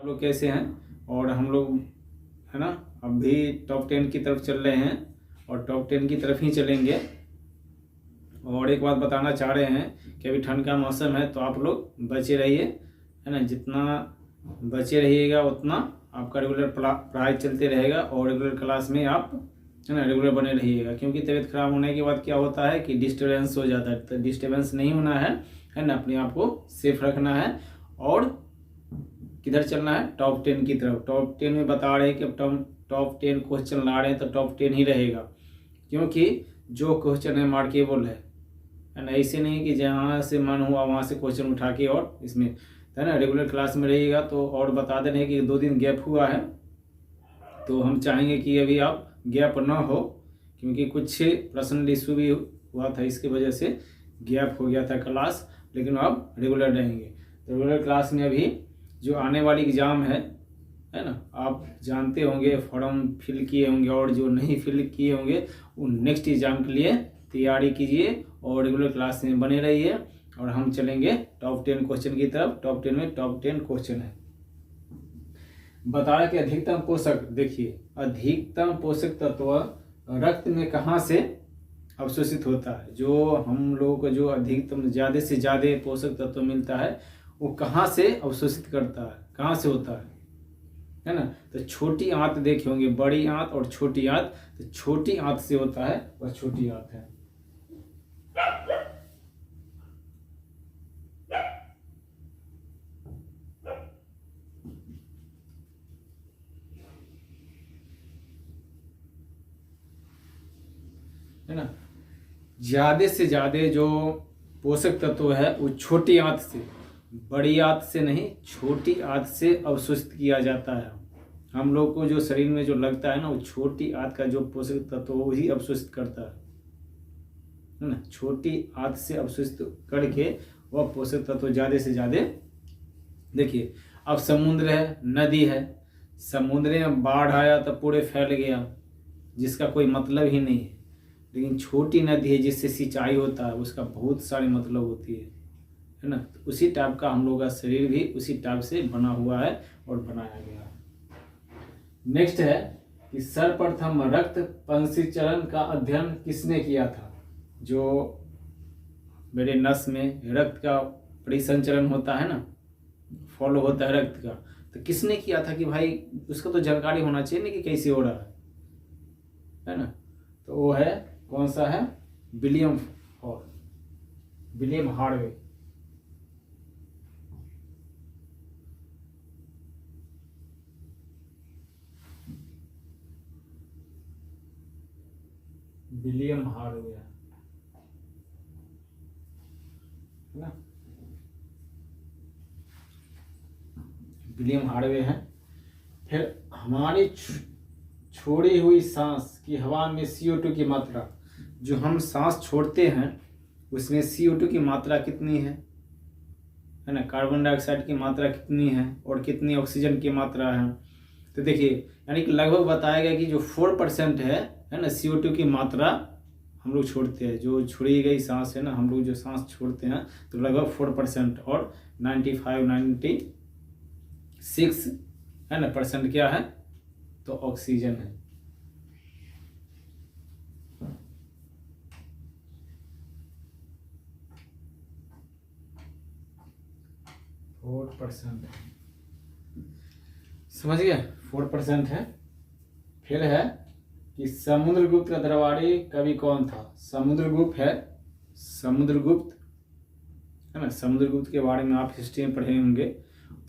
लोग कैसे हैं। और हम लोग है ना अब भी टॉप 10 की तरफ चल रहे हैं और टॉप 10 की तरफ ही चलेंगे। और एक बात बताना चाह रहे हैं कि अभी ठंड का मौसम है तो आप लोग बचे रहिए, है ना। जितना बचे रहिएगा उतना आपका रेगुलर पढ़ाई चलते रहेगा और रेगुलर क्लास में आप है ना रेगुलर बने रहिएगा। क्योंकि तबीयत खराब होने के बाद क्या होता है कि डिस्टर्बेंस हो जाता है, तो डिस्टर्बेंस नहीं होना है ना। अपने आप को सेफ रखना है और किधर चलना है, टॉप 10 की तरफ। टॉप 10 में बता रहे हैं कि अब टॉप 10 क्वेश्चन ला रहे हैं तो टॉप 10 ही रहेगा। क्योंकि जो क्वेश्चन है मार्केबल है ना। ऐसे नहीं कि जहाँ से मन हुआ वहाँ से क्वेश्चन उठा के और इसमें है ना रेगुलर क्लास में रहिएगा। तो और बता दे रहे हैं कि 2 दिन गैप हुआ है तो हम चाहेंगे कि अभी आप गैप ना हो, क्योंकि कुछ पर्सनल इशू भी हुआ था, इसकी वजह से गैप हो गया था क्लास। लेकिन अब रेगुलर रहेंगे। तो रेगुलर क्लास में अभी जो आने वाली एग्ज़ाम है ना, आप जानते होंगे, फॉर्म फिल किए होंगे और जो नहीं फिल किए होंगे वो नेक्स्ट एग्ज़ाम के लिए तैयारी कीजिए और रेगुलर क्लास में बने रहिए। और हम चलेंगे टॉप 10 क्वेश्चन की तरफ। टॉप 10 में टॉप 10 क्वेश्चन है। बता रहा कि अधिकतम पोषक, देखिए अधिकतम पोषक तत्व रक्त में कहाँ से अवशोषित होता है। जो हम लोगों को जो अधिकतम ज़्यादा से ज़्यादा पोषक तत्व मिलता है वो कहाँ से अवशोषित करता है, कहाँ से होता है ना। तो छोटी आंत देखे होंगे, बड़ी आंत और छोटी आंत। तो छोटी आंत से होता है, वह छोटी आंत है। है ना, ज्यादा से ज्यादा जो पोषक तत्व है वो छोटी आंत से, बड़ी आंत से नहीं, छोटी आंत से अवशोषित किया जाता है। हम लोग को जो शरीर में जो लगता है ना, वो छोटी आंत का जो पोषक तत्व वो ही अवशोषित करता है ना। छोटी आंत से अवशोषित करके वह पोषक तत्व ज्यादा से ज्यादा। देखिए अब समुद्र है, नदी है, समुद्र में बाढ़ आया तो पूरे फैल गया, जिसका कोई मतलब ही नहीं है। लेकिन छोटी नदी है जिससे सिंचाई होता है, उसका बहुत सारे मतलब होती है ना। तो उसी टाइप का हम लोग का शरीर भी उसी टाइप से बना हुआ है और बनाया गया है। नेक्स्ट है कि सर्वप्रथम रक्त पंचीकरण का अध्ययन किसने किया था। जो मेरे नस में रक्त का परिसंचरण होता है ना, फॉलो होता है रक्त का, तो किसने किया था कि भाई उसको तो जानकारी होना चाहिए ना कि कैसे हो रहा है ना। तो वो है, कौन सा है, विलियम हार्वे। विलियम हार्वे है ना, विलियम हार्वे है। फिर हमारी छोड़ी हुई सांस की हवा में CO2 की मात्रा, जो हम सांस छोड़ते हैं उसमें CO2 की मात्रा कितनी है ना। कार्बन डाइऑक्साइड की मात्रा कितनी है और कितनी ऑक्सीजन की मात्रा है। तो देखिए यानी कि लगभग बताया गया कि जो 4% है ना CO2 की मात्रा हम लोग छोड़ते हैं। जो छोड़ी गई सांस है ना, हम लोग जो सांस छोड़ते हैं तो लगभग 4%, और 96 है ना % क्या है, तो ऑक्सीजन है। समझ गए, 4% है। फिर है कि समुद्रगुप्त का दरबारी कवि कौन था। समुद्रगुप्त है ना। समुद्रगुप्त के बारे में आप हिस्ट्री में पढ़े होंगे।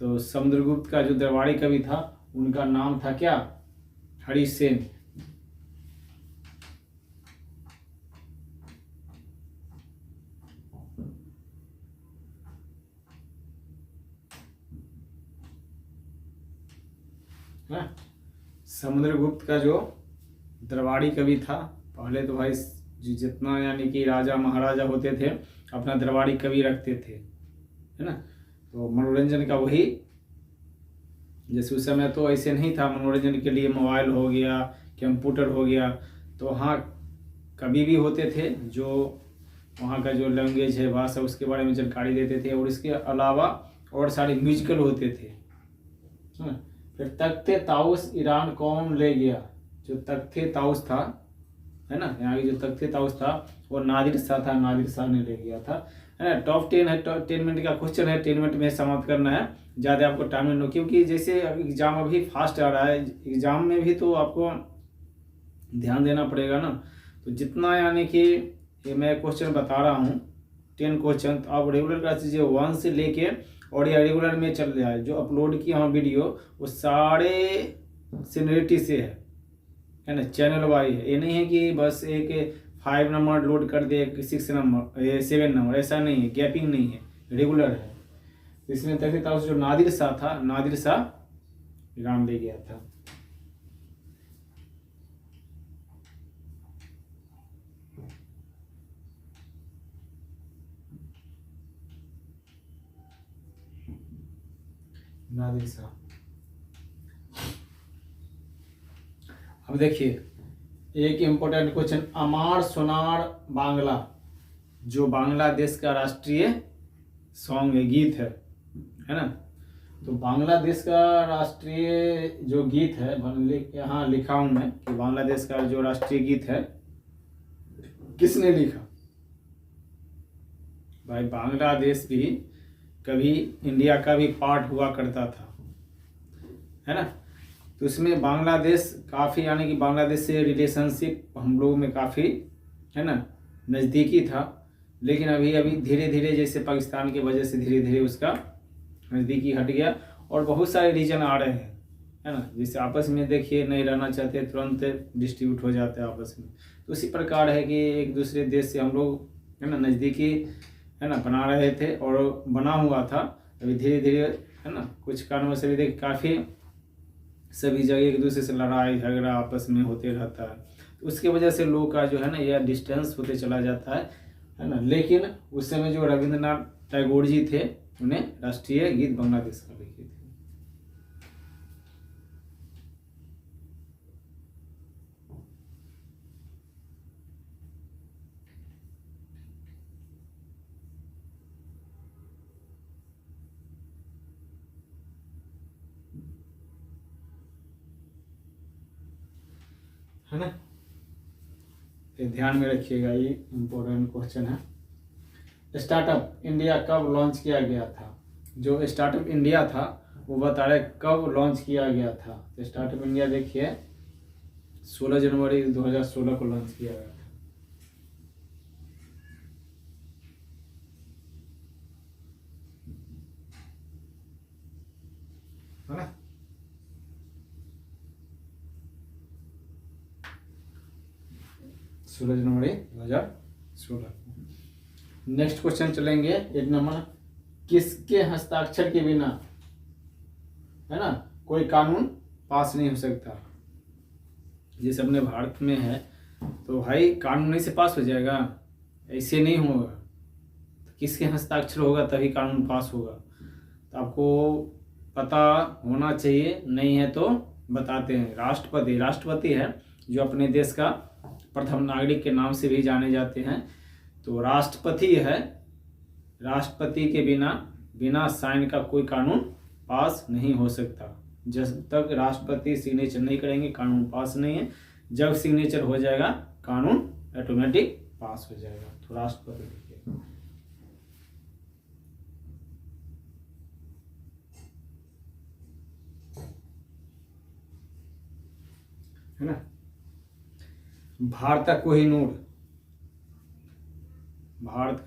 तो समुद्रगुप्त का जो दरबारी कवि था उनका नाम था क्या, हरिसेन। समुद्रगुप्त का जो दरबारी कवि था, पहले तो भाई जितना यानी कि राजा महाराजा होते थे अपना दरबारी कवि रखते थे, है ना। तो मनोरंजन का वही, जैसे उस समय तो ऐसे नहीं था, मनोरंजन के लिए मोबाइल हो गया, कंप्यूटर हो गया, तो वहाँ कवि भी होते थे जो वहाँ का जो लैंग्वेज है, भाषा, उसके बारे में जानकारी देते थे। और इसके अलावा और सारे म्यूजिकल होते थे, फिर तख्ते ताउस ईरान कौन ले गया? जो तख्ते ताउस था, है ना, यहाँ की जो तख्ते ताउस था वो नादिर शाह था, नादिर शाह ने ले गया था, है ना। टॉप 10 है, 10 मिनट का क्वेश्चन है, 10 मिनट में समाप्त करना है, ज़्यादा आपको टाइम नहीं लो, क्योंकि जैसे एग्जाम अभी फास्ट आ रहा है, एग्जाम में भी तो आपको ध्यान देना पड़ेगा ना। तो जितना यानी कि ये मैं क्वेश्चन बता रहा हूँ 10 क्वेश्चन, तो आप रेगुलर क्लासेज 1 से लेके और या रेगुलर में चल रहा है, जो अपलोड किया हूँ वीडियो वो सारे सीनियरिटी से है ना, चैनल वाइज है। ये नहीं है कि बस एक 5 नंबर लोड कर दे, 6 नंबर 7 नंबर, ऐसा नहीं है, गैपिंग नहीं है, रेगुलर है। तो इसमें तख्ते ताउस जो नादिर शाह था, नादिर शाह ईरान ले गया था। नादिर शाह। अब देखिए एक इम्पोर्टेंट क्वेश्चन, अमार सोनार बांग्ला जो बांग्लादेश का राष्ट्रीय सॉन्ग है, गीत है ना। तो बांग्लादेश का राष्ट्रीय जो गीत है, यहाँ लिखा हूं मैं कि बांग्लादेश का जो राष्ट्रीय गीत है किसने लिखा? भाई बांग्लादेश भी कभी इंडिया का भी पार्ट हुआ करता था, है ना। तो इसमें बांग्लादेश काफ़ी यानी कि बांग्लादेश से रिलेशनशिप हम लोगों में काफ़ी, है ना, नज़दीकी था। लेकिन अभी अभी धीरे धीरे जैसे पाकिस्तान की वजह से धीरे धीरे उसका नज़दीकी हट गया और बहुत सारे रीजन आ रहे हैं, है ना। जैसे आपस में देखिए नहीं रहना चाहते, तुरंत डिस्ट्रीब्यूट हो जाते हैं आपस में। तो उसी प्रकार है कि एक दूसरे देश से हम लोग, है ना, नज़दीकी, है ना, बना रहे थे और बना हुआ था। अभी धीरे धीरे, है ना, कुछ कारणों से भी देखिए काफ़ी सभी जगह एक दूसरे से लड़ाई झगड़ा आपस में होते रहता है। तो उसके वजह से लोग का जो है ना यह डिस्टेंस होते चला जाता है ना। लेकिन उस समय जो रविंद्रनाथ टैगोर जी थे उन्हें राष्ट्रीय गीत बांग्लादेश का लिखे थे। है ना, ये ध्यान में रखिएगा, ये इम्पोर्टेंट क्वेश्चन है। स्टार्टअप इंडिया कब लॉन्च किया गया था? जो स्टार्टअप इंडिया था वो बता रहे कब लॉन्च किया गया था। तो स्टार्टअप इंडिया देखिए 16 जनवरी 2016 को लॉन्च किया गया था। है ना, 16 जनवरी 2016। नेक्स्ट क्वेश्चन चलेंगे 1 नंबर, किसके हस्ताक्षर के बिना, है ना, कोई कानून पास नहीं हो सकता? जैसे अपने भारत में है तो भाई कानून नहीं से पास हो जाएगा, ऐसे नहीं होगा। तो किसके हस्ताक्षर होगा तभी कानून पास होगा। तो आपको पता होना चाहिए, नहीं है तो बताते हैं। राष्ट्रपति है जो अपने देश का प्रथम नागरिक के नाम से भी जाने जाते हैं। तो राष्ट्रपति है, राष्ट्रपति के बिना साइन का कोई कानून पास नहीं हो सकता। जब तक राष्ट्रपति सिग्नेचर नहीं करेंगे कानून पास नहीं है। जब सिग्नेचर हो जाएगा कानून ऑटोमेटिक पास हो जाएगा। तो राष्ट्रपति लिखिए। है ना, भारत का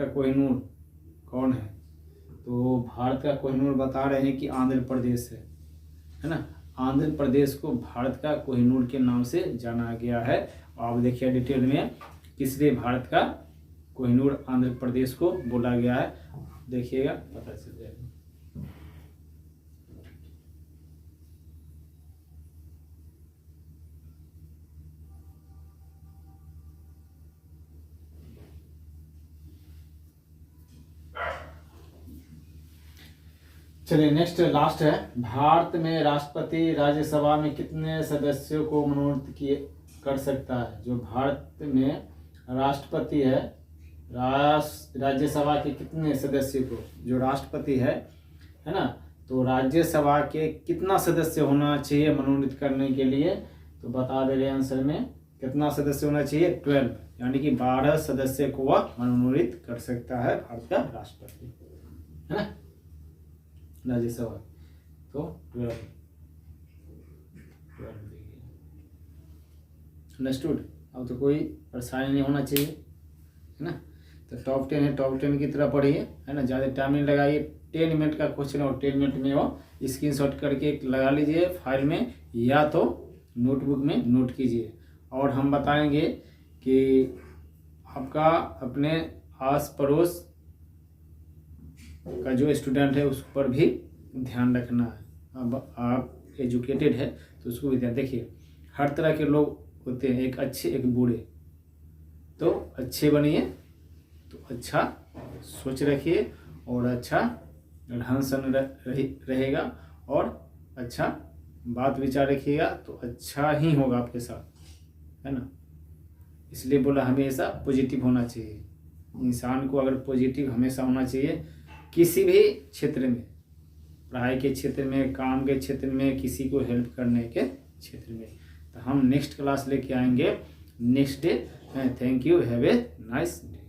कोहिनूर कौन है? तो भारत का कोहिनूर बता रहे हैं कि आंध्र प्रदेश है ना। आंध्र प्रदेश को भारत का कोहिनूर के नाम से जाना गया है। आप देखिए डिटेल में किसलिए भारत का कोहिनूर आंध्र प्रदेश को बोला गया है, देखिएगा पता चल जाएगा। चलिए नेक्स्ट लास्ट है, भारत में राष्ट्रपति राज्यसभा में कितने सदस्यों को मनोनीत कर सकता है? जो भारत में राष्ट्रपति है, राज्यसभा के कितने सदस्यों को, जो राष्ट्रपति है ना, तो राज्यसभा के कितना सदस्य होना चाहिए मनोनीत करने के लिए, तो बता दे रहे हैं आंसर में कितना सदस्य होना चाहिए, 12, यानी कि 12 सदस्य को वह मनोनीत कर सकता है भारत का राष्ट्रपति, है ना, राज्यसभा। तो 12 अंडरस्टूड। अब तो कोई परेशानी नहीं होना चाहिए, है ना। तो टॉप 10 है, टॉप 10 की तरह पढ़िए, है ना, ज़्यादा टाइम नहीं लगाइए। 10 मिनट का क्वेश्चन और 10 मिनट में वो स्क्रीनशॉट करके लगा लीजिए फाइल में या तो नोटबुक में नोट कीजिए। और हम बताएंगे कि आपका अपने आस पड़ोस का जो स्टूडेंट है उस पर भी ध्यान रखना है। अब आप एजुकेटेड है तो उसको भी ध्यान देखिए। हर तरह के लोग होते हैं, एक अच्छे एक बुरे, तो अच्छे बनिए तो अच्छा सोच रखिए और अच्छा रहन सहन रहेगा और अच्छा बात विचार रखिएगा तो अच्छा ही होगा आपके साथ, है ना। इसलिए बोला हमेशा पॉजिटिव होना चाहिए। इंसान को अगर पॉजिटिव हमेशा होना चाहिए किसी भी क्षेत्र में, पढ़ाई के क्षेत्र में, काम के क्षेत्र में, किसी को हेल्प करने के क्षेत्र में। तो हम नेक्स्ट क्लास लेके आएंगे next day. Thank you, have a nice day.